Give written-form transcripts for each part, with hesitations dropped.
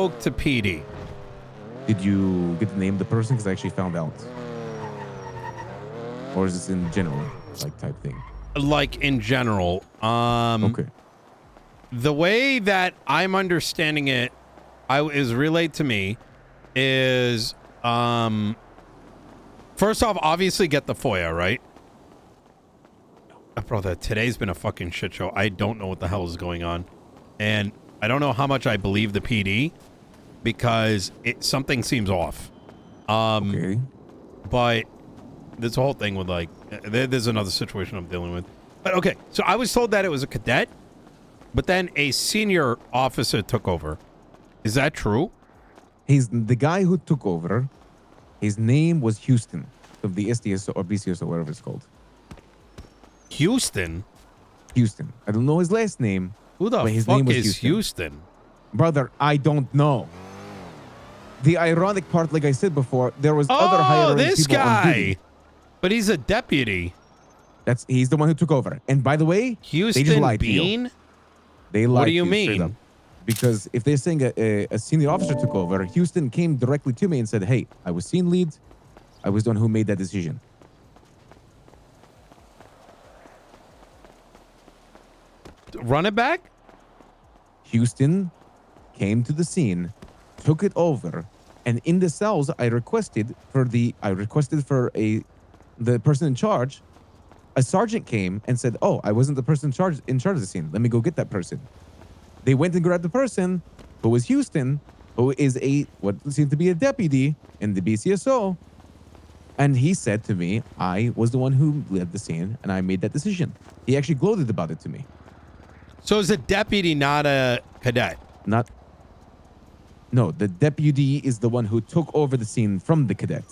Spoke to PD. Did you get to name the person? Because I actually found out. Or is this in general, like, type thing? Like, in general. Okay. The way that I'm understanding it, is relayed to me, is, first off, obviously get the FOIA, right? Brother, today's been a fucking shit show. I don't know what the hell is going on. And I don't know how much I believe the PD, because something seems off. Okay. But this whole thing with, like, there's another situation I'm dealing with. But okay, so I was told that it was a cadet, but then a senior officer took over. Is that true? He's the guy who took over. His name was Houston of the SDSO or BCSO, whatever it's called. Houston? Houston. I don't know his last name. Who the but his fuck name was is Houston? Brother, I don't know. The ironic part, like I said before, there was other higher this people on duty. guy. But he's a deputy. He's the one who took over. And by the way, Houston they just lied Bean? to you. They lied What do you to straight mean? up. Because if they're saying a senior officer took over, Houston came directly to me and said, hey, I was scene lead. I was the one who made that decision. Run it back? Houston came to the scene, took it over, and in the cells, I requested for the person in charge. A sergeant came and said, "Oh, I wasn't the person in charge of the scene. Let me go get that person." They went and grabbed the person, who was Houston, who is what seemed to be a deputy in the BCSO, and he said to me, "I was the one who led the scene, and I made that decision." He actually gloated about it to me. So is a deputy not a cadet? No, the deputy is the one who took over the scene from the cadet,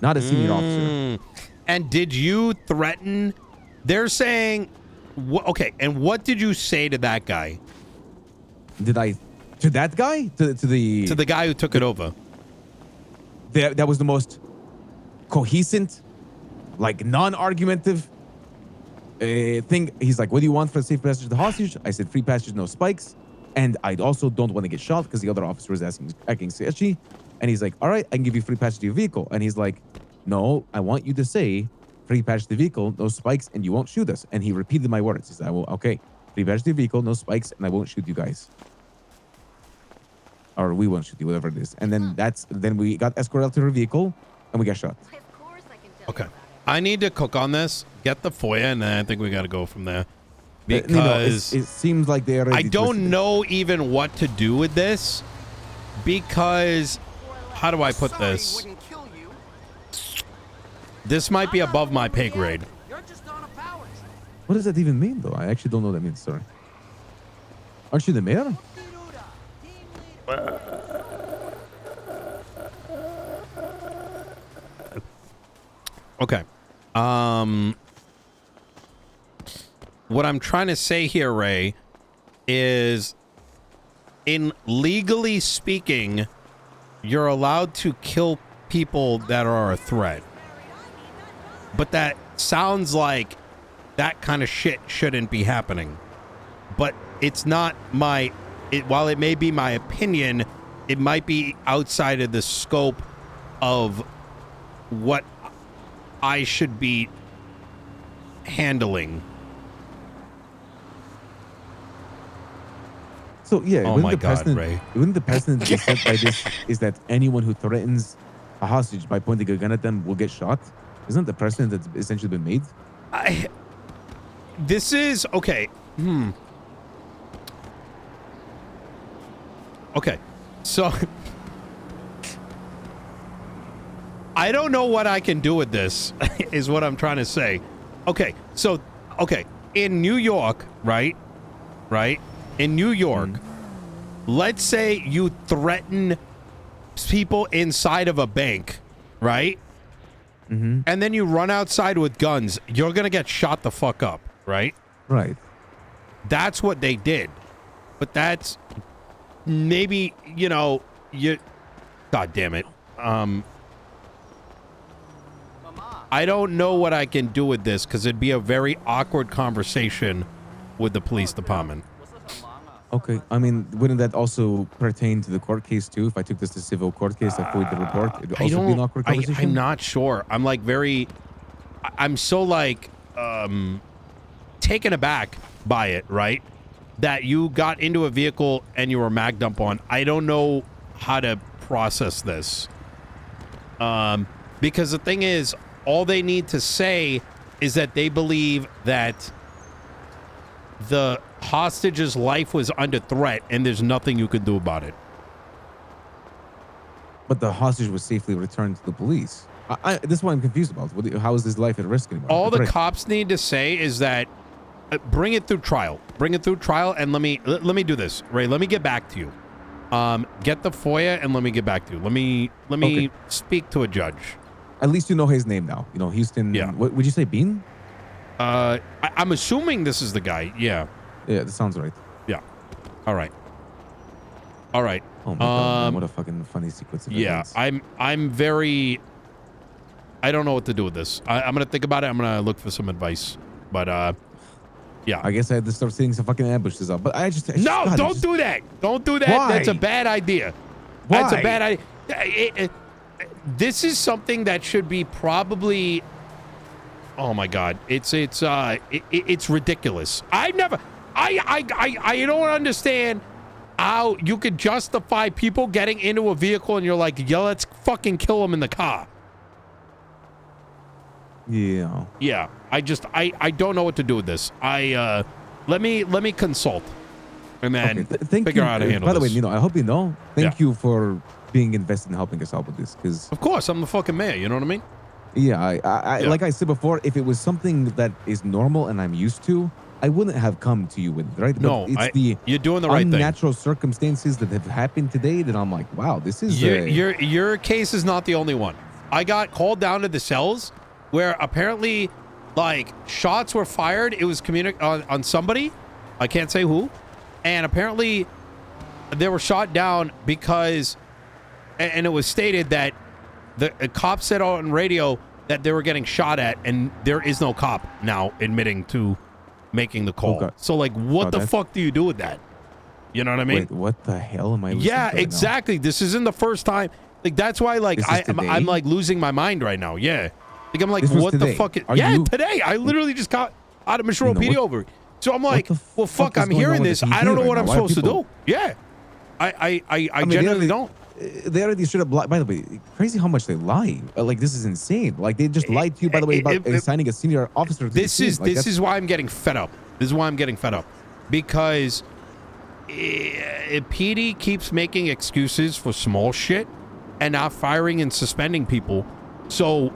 not a senior officer. And did you threaten? They're saying, okay. And what did you say to that guy? To that guy? To the guy who took it over? That was the most cohesive, like non-argumentative thing. He's like, "What do you want for the safe passage of the hostage?" I said, "Free passage, no spikes." And I also don't want to get shot because the other officer was acting sketchy. And he's like, "All right, I can give you free passage to your vehicle." And he's like, "No, I want you to say free passage to the vehicle, no spikes, and you won't shoot us." And he repeated my words. He said, "Okay, free passage to the vehicle, no spikes, and I won't shoot you guys. Or we won't shoot you, whatever it is." And then we got escorted out to her vehicle and we got shot. Okay. I need to cook on this, get the FOIA, and then I think we got to go from there. Because Nino, it seems like they already I don't know even what to do with this, because how do I put this? This might be above my pay grade. What does that even mean, though? I actually don't know what that means. Sorry. Aren't you the mayor? Okay. What I'm trying to say here, Ray, is in legally speaking, you're allowed to kill people that are a threat. But that sounds like that kind of shit shouldn't be happening. But it's not while it may be my opinion, it might be outside of the scope of what I should be handling. So yeah, oh my God, Ray. Wouldn't the precedent be set by this is that anyone who threatens a hostage by pointing a gun at them will get shot? Isn't the precedent that's essentially been made? This is okay. Okay, so I don't know what I can do with this, is what I'm trying to say. Okay, so, in New York, right? In New York, let's say you threaten people inside of a bank, right? And then you run outside with guns, you're going to get shot the fuck up, right? Right. That's what they did. But that's maybe, God damn it. I don't know what I can do with this because it'd be a very awkward conversation with the police department. Okay. I mean, wouldn't that also pertain to the court case too? If I took this to civil court case, I forwarded the report, it would I also be an don't. awkward conversation. I'm not sure. I'm like very. I'm so like taken aback by it, right? That you got into a vehicle and you were mag dump on. I don't know how to process this. Because the thing is, all they need to say is that they believe that the hostage's life was under threat and there's nothing you could do about it. But the hostage was safely returned to the police. This is what I'm confused about. How is his life at risk anymore? All the cops need to say is that bring it through trial. Bring it through trial, and let me do this, Ray. Let me get back to you. Get the FOIA, and let me get back to you. Let me Okay. speak to a judge. At least you know his name now. You know, Houston. Yeah. What would you say, Bean? I'm assuming this is the guy. Yeah. Yeah, that sounds right. Yeah. All right. All right. Oh my god, man, what a fucking funny sequence of yeah, events. I'm very. I don't know what to do with this. I'm gonna think about it. I'm gonna look for some advice. But yeah. I guess I had to start setting some fucking ambushes up. But I just No, God, don't do that. Don't do that. Why? That's a bad idea. Why? That's a bad idea. This is something that should be probably. Oh my God! It's ridiculous. I don't understand how you could justify people getting into a vehicle and you're like, yeah, let's fucking kill them in the car. Yeah. Yeah. I don't know what to do with this. Let me consult and then Thank figure you. out how to handle By the this. way, Nino, I hope you know. Thank you for being invested in helping us out with this. Because of course, I'm the fucking mayor. You know what I mean? yeah, I like I said before, if it was something that is normal and I'm used to, I wouldn't have come to you with it, right? No, but you're doing the right thing. Unnatural circumstances that have happened today that I'm like, wow, this is your case is not the only one. I got called down to the cells where apparently like shots were fired. It was on somebody. I can't say who. And apparently they were shot down because, and it was stated that the cop said on radio that they were getting shot at, and there is no cop now admitting to making the call. Okay. So like, what the fuck do you do with that? You know what I mean? Wait, what the hell am I listening Yeah, to right exactly. This isn't the first time. Like, that's why, like, I'm like losing my mind right now. Yeah. Like, I'm like, This was what today. the fuck? Are you- Today. I literally just got out of Mashiro PD over it. So I'm like, the well, fuck fuck, is I'm going on hearing with this. the I don't know TV what right I'm now? Why are supposed to people- do. Yeah. I mean, genuinely don't. They already should have lied. By the way, crazy how much they lie. Like, this is insane. Like, they just lied to you, by the way, about assigning a senior officer to the This scene. is Like, this is why I'm getting fed up. This is why I'm getting fed up. Because PD keeps making excuses for small shit and not firing and suspending people. So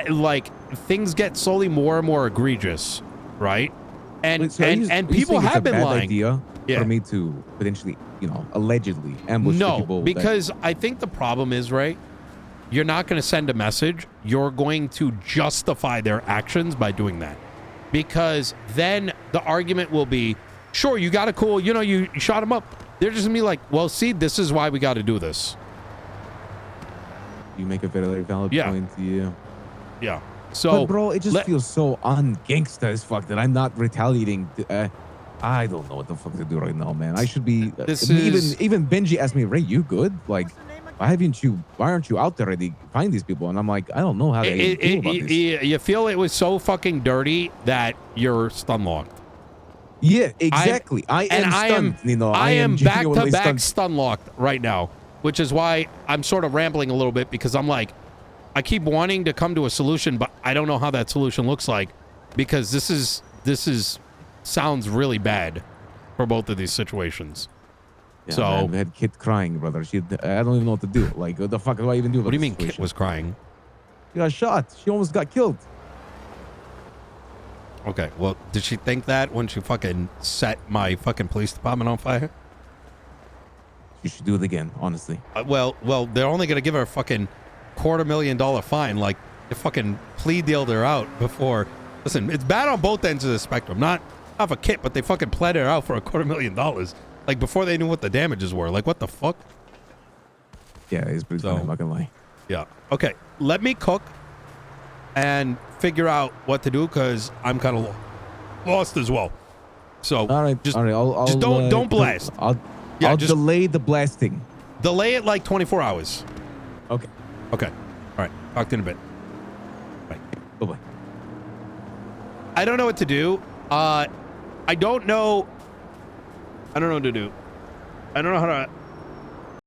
like things get slowly more and more egregious, right? And Wait, so are you people saying it's have a been bad lying. idea Yeah. for me to potentially, allegedly ambush the people. No, because I think the problem is, right, you're not going to send a message. You're going to justify their actions by doing that. Because then the argument will be, sure, you got a cool, you shot him up. They're just going to be like, well, see, this is why we got to do this. You make a very valid point. Yeah. Yeah. So, but bro, it just feels so un-gangsta as fuck that I'm not retaliating. I don't know what the fuck to do right now, man. I should be. Even Benji asked me, Ray, you good? Like, why aren't you out there already find these people? And I'm like, I don't know how to feel about this. You feel it was so fucking dirty that you're stun locked. Yeah, exactly. I am stunned, Nino. I am genuinely back-to-back stun locked right now, which is why I'm sort of rambling a little bit, because I'm like, I keep wanting to come to a solution, but I don't know how that solution looks like, because this is sounds really bad for both of these situations. Yeah, so man, we had Kit crying, brother. I don't even know what to do. Like, what the fuck do I even do about what do you this mean situation? Kit was crying? She got shot. She almost got killed. Okay, well, did she think that when she fucking set my fucking police department on fire? You should do it again, honestly. Well, they're only gonna give her a fucking $250,000 fine. Like, they fucking plea dealed her out before. Listen, it's bad on both ends of the spectrum. Not for Kit, but they fucking pled her out for $250,000. Like, before they knew what the damages were. Like, what the fuck? Yeah, it's pretty funny, I'm not gonna lie. Yeah. Okay, let me cook and figure out what to do, because I'm kind of lost as well. So All right. just, All right. I'll just don't blast. I'll Yeah, I'll just- delay the blasting. Delay it like 24 hours. Okay. Okay. All right. Talk to you in a bit. Bye. Bye-bye. I don't know what to do. I don't know what to do. I don't know how to